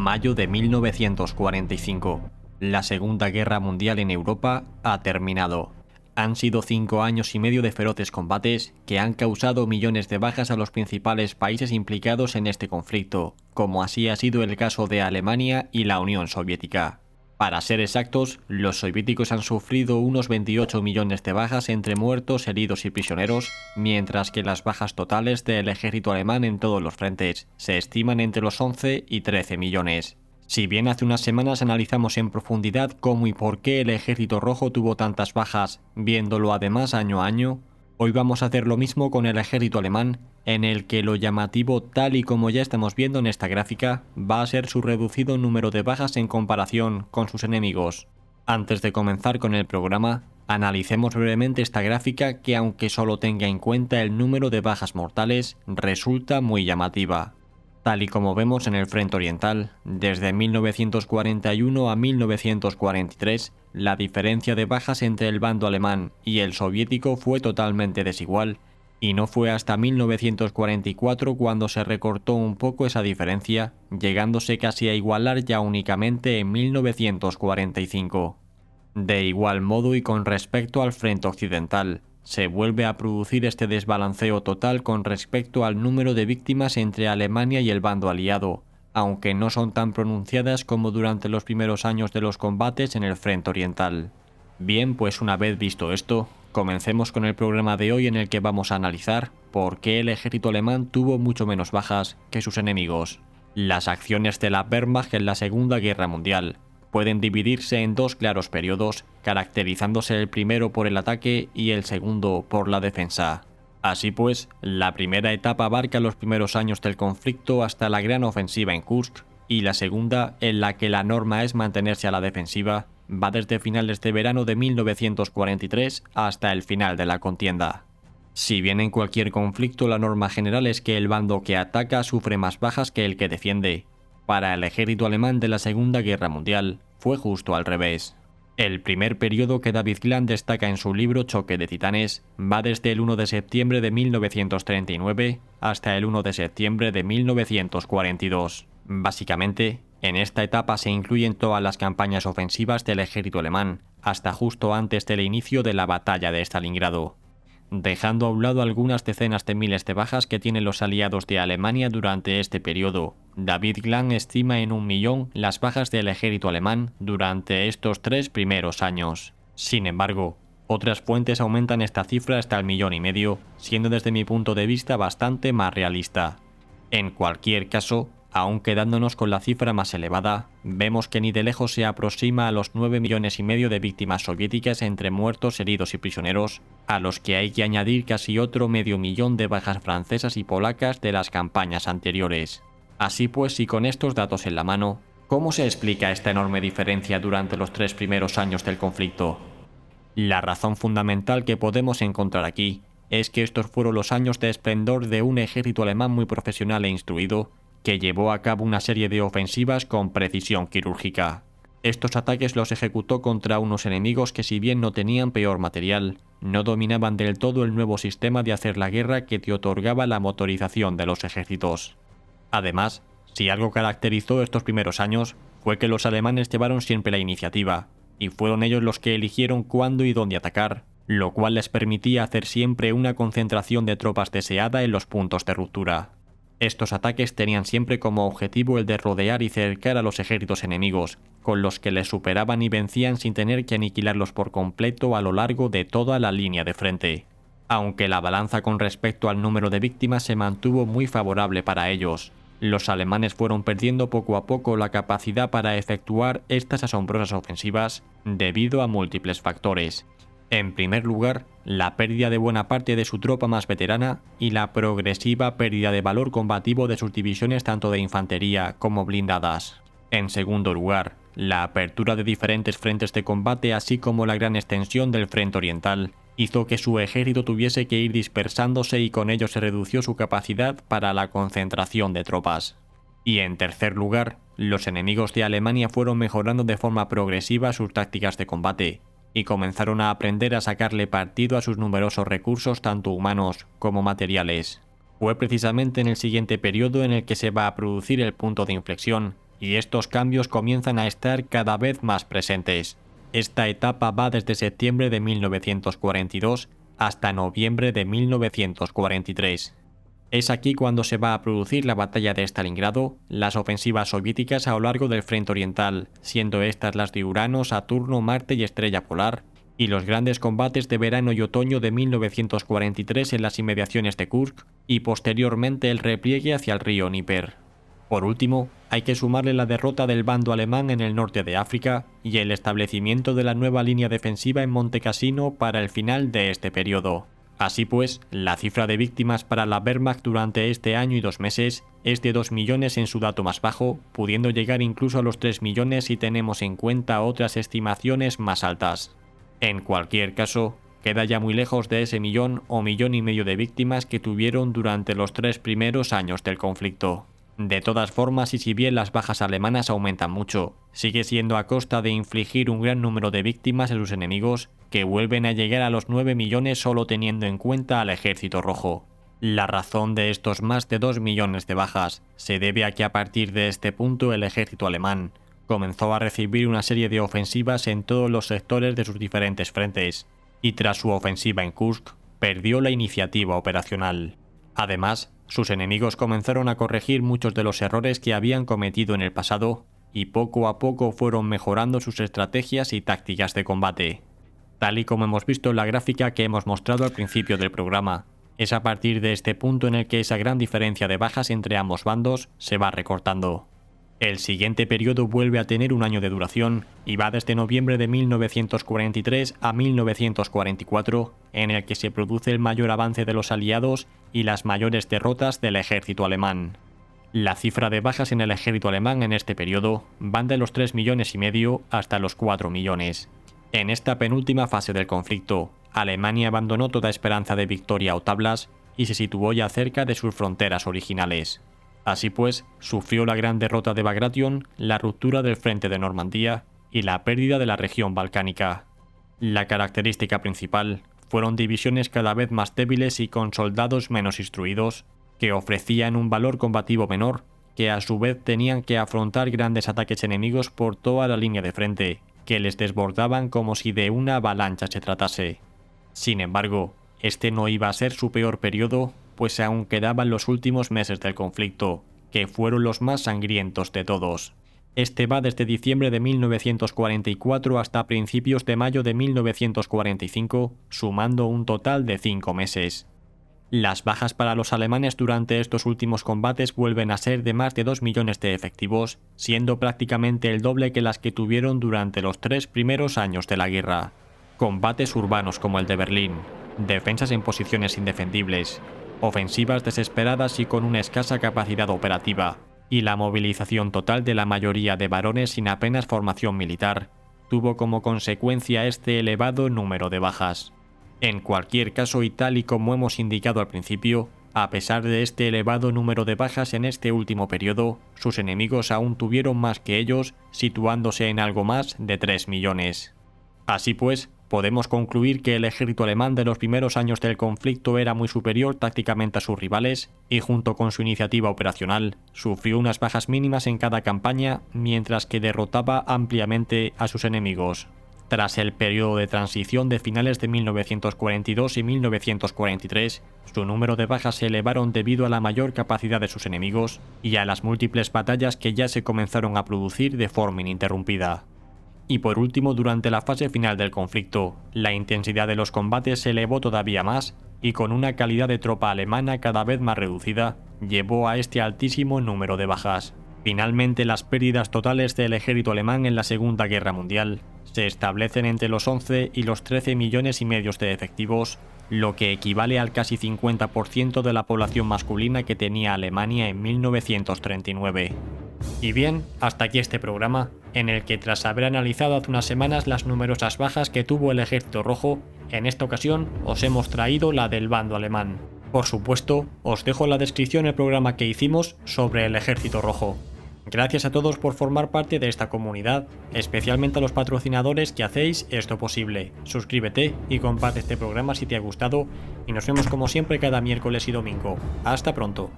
Mayo de 1945. La Segunda Guerra Mundial en Europa ha terminado. Han sido 5 años y medio de feroces combates que han causado millones de bajas a los principales países implicados en este conflicto, como así ha sido el caso de Alemania y la Unión Soviética. Para ser exactos, los soviéticos han sufrido unos 28 millones de bajas entre muertos, heridos y prisioneros, mientras que las bajas totales del ejército alemán en todos los frentes se estiman entre los 11 y 13 millones. Si bien hace unas semanas analizamos en profundidad cómo y por qué el Ejército Rojo tuvo tantas bajas, viéndolo además año a año, hoy vamos a hacer lo mismo con el ejército alemán, en el que lo llamativo, tal y como ya estamos viendo en esta gráfica, va a ser su reducido número de bajas en comparación con sus enemigos. Antes de comenzar con el programa, analicemos brevemente esta gráfica que, aunque solo tenga en cuenta el número de bajas mortales, resulta muy llamativa. Tal y como vemos en el frente oriental, desde 1941 a 1943, la diferencia de bajas entre el bando alemán y el soviético fue totalmente desigual, y no fue hasta 1944 cuando se recortó un poco esa diferencia, llegándose casi a igualar ya únicamente en 1945. De igual modo y con respecto al frente occidental, se vuelve a producir este desbalanceo total con respecto al número de víctimas entre Alemania y el bando aliado, aunque no son tan pronunciadas como durante los primeros años de los combates en el frente oriental. Bien, pues una vez visto esto, comencemos con el programa de hoy en el que vamos a analizar por qué el ejército alemán tuvo mucho menos bajas que sus enemigos. Las acciones de la Wehrmacht en la Segunda Guerra Mundial pueden dividirse en dos claros periodos, caracterizándose el primero por el ataque y el segundo por la defensa. Así pues, la primera etapa abarca los primeros años del conflicto hasta la gran ofensiva en Kursk, y la segunda, en la que la norma es mantenerse a la defensiva, va desde finales de verano de 1943 hasta el final de la contienda. Si bien en cualquier conflicto la norma general es que el bando que ataca sufre más bajas que el que defiende, para el ejército alemán de la Segunda Guerra Mundial fue justo al revés. El primer periodo que David Glan destaca en su libro Choque de Titanes va desde el 1 de septiembre de 1939 hasta el 1 de septiembre de 1942. Básicamente, en esta etapa se incluyen todas las campañas ofensivas del ejército alemán, hasta justo antes del inicio de la batalla de Stalingrado, dejando a un lado algunas decenas de miles de bajas que tienen los aliados de Alemania durante este periodo. David Glan estima en 1 millón las bajas del ejército alemán durante estos 3 primeros años. Sin embargo, otras fuentes aumentan esta cifra hasta el 1,5 millones, siendo desde mi punto de vista bastante más realista. En cualquier caso, aun quedándonos con la cifra más elevada, vemos que ni de lejos se aproxima a los 9,5 millones de víctimas soviéticas entre muertos, heridos y prisioneros, a los que hay que añadir casi otro 500,000 de bajas francesas y polacas de las campañas anteriores. Así pues, y con estos datos en la mano, ¿cómo se explica esta enorme diferencia durante los 3 primeros años del conflicto? La razón fundamental que podemos encontrar aquí es que estos fueron los años de esplendor de un ejército alemán muy profesional e instruido, que llevó a cabo una serie de ofensivas con precisión quirúrgica. Estos ataques los ejecutó contra unos enemigos que, si bien no tenían peor material, no dominaban del todo el nuevo sistema de hacer la guerra que te otorgaba la motorización de los ejércitos. Además, si algo caracterizó estos primeros años, fue que los alemanes llevaron siempre la iniciativa, y fueron ellos los que eligieron cuándo y dónde atacar, lo cual les permitía hacer siempre una concentración de tropas deseada en los puntos de ruptura. Estos ataques tenían siempre como objetivo el de rodear y cercar a los ejércitos enemigos, con los que les superaban y vencían sin tener que aniquilarlos por completo a lo largo de toda la línea de frente. Aunque la balanza con respecto al número de víctimas se mantuvo muy favorable para ellos, los alemanes fueron perdiendo poco a poco la capacidad para efectuar estas asombrosas ofensivas debido a múltiples factores. En primer lugar, la pérdida de buena parte de su tropa más veterana y la progresiva pérdida de valor combativo de sus divisiones tanto de infantería como blindadas. En segundo lugar, la apertura de diferentes frentes de combate así como la gran extensión del frente oriental hizo que su ejército tuviese que ir dispersándose y con ello se redució su capacidad para la concentración de tropas. Y en tercer lugar, los enemigos de Alemania fueron mejorando de forma progresiva sus tácticas de combate, y comenzaron a aprender a sacarle partido a sus numerosos recursos tanto humanos como materiales. Fue precisamente en el siguiente periodo en el que se va a producir el punto de inflexión y estos cambios comienzan a estar cada vez más presentes. Esta etapa va desde septiembre de 1942 hasta noviembre de 1943. Es aquí cuando se va a producir la batalla de Stalingrado, las ofensivas soviéticas a lo largo del frente oriental, siendo estas las de Urano, Saturno, Marte y Estrella Polar, y los grandes combates de verano y otoño de 1943 en las inmediaciones de Kursk, y posteriormente el repliegue hacia el río Níper. Por último, hay que sumarle la derrota del bando alemán en el norte de África y el establecimiento de la nueva línea defensiva en Monte Cassino para el final de este periodo. Así pues, la cifra de víctimas para la Wehrmacht durante este año y 2 meses es de 2 millones en su dato más bajo, pudiendo llegar incluso a los 3 millones si tenemos en cuenta otras estimaciones más altas. En cualquier caso, queda ya muy lejos de ese 1 o 1,5 millones de víctimas que tuvieron durante los 3 primeros años del conflicto. De todas formas, y si bien las bajas alemanas aumentan mucho, sigue siendo a costa de infligir un gran número de víctimas a sus enemigos, que vuelven a llegar a los 9 millones solo teniendo en cuenta al Ejército Rojo. La razón de estos más de 2 millones de bajas se debe a que a partir de este punto el ejército alemán comenzó a recibir una serie de ofensivas en todos los sectores de sus diferentes frentes, y tras su ofensiva en Kursk, perdió la iniciativa operacional. Además, sus enemigos comenzaron a corregir muchos de los errores que habían cometido en el pasado, y poco a poco fueron mejorando sus estrategias y tácticas de combate. Tal y como hemos visto en la gráfica que hemos mostrado al principio del programa, es a partir de este punto en el que esa gran diferencia de bajas entre ambos bandos se va recortando. El siguiente periodo vuelve a tener un año de duración y va desde noviembre de 1943 a 1944, en el que se produce el mayor avance de los aliados y las mayores derrotas del ejército alemán. La cifra de bajas en el ejército alemán en este periodo van de los 3,5 millones hasta los 4 millones. En esta penúltima fase del conflicto, Alemania abandonó toda esperanza de victoria o tablas y se situó ya cerca de sus fronteras originales. Así pues, sufrió la gran derrota de Bagration, la ruptura del frente de Normandía y la pérdida de la región balcánica. La característica principal fueron divisiones cada vez más débiles y con soldados menos instruidos, que ofrecían un valor combativo menor, que a su vez tenían que afrontar grandes ataques enemigos por toda la línea de frente, que les desbordaban como si de una avalancha se tratase. Sin embargo, este no iba a ser su peor periodo, pues aún quedaban los últimos meses del conflicto, que fueron los más sangrientos de todos. Este va desde diciembre de 1944 hasta principios de mayo de 1945, sumando un total de 5 meses. Las bajas para los alemanes durante estos últimos combates vuelven a ser de más de 2 millones de efectivos, siendo prácticamente el doble que las que tuvieron durante los 3 primeros años de la guerra. Combates urbanos como el de Berlín, defensas en posiciones indefendibles, ofensivas desesperadas y con una escasa capacidad operativa, y la movilización total de la mayoría de varones sin apenas formación militar, tuvo como consecuencia este elevado número de bajas. En cualquier caso, y tal y como hemos indicado al principio, a pesar de este elevado número de bajas en este último periodo, sus enemigos aún tuvieron más que ellos, situándose en algo más de 3 millones. Así pues, podemos concluir que el ejército alemán de los primeros años del conflicto era muy superior tácticamente a sus rivales y junto con su iniciativa operacional, sufrió unas bajas mínimas en cada campaña mientras que derrotaba ampliamente a sus enemigos. Tras el periodo de transición de finales de 1942 y 1943, su número de bajas se elevaron debido a la mayor capacidad de sus enemigos y a las múltiples batallas que ya se comenzaron a producir de forma ininterrumpida. Y por último, durante la fase final del conflicto, la intensidad de los combates se elevó todavía más y con una calidad de tropa alemana cada vez más reducida, llevó a este altísimo número de bajas. Finalmente, las pérdidas totales del ejército alemán en la Segunda Guerra Mundial se establecen entre los 11 y los 13 millones y medio de efectivos, lo que equivale al casi 50% de la población masculina que tenía Alemania en 1939. Y bien, hasta aquí este programa, en el que tras haber analizado hace unas semanas las numerosas bajas que tuvo el Ejército Rojo, en esta ocasión os hemos traído la del bando alemán. Por supuesto, os dejo en la descripción el programa que hicimos sobre el Ejército Rojo. Gracias a todos por formar parte de esta comunidad, especialmente a los patrocinadores que hacéis esto posible. Suscríbete y comparte este programa si te ha gustado y nos vemos como siempre cada miércoles y domingo. Hasta pronto.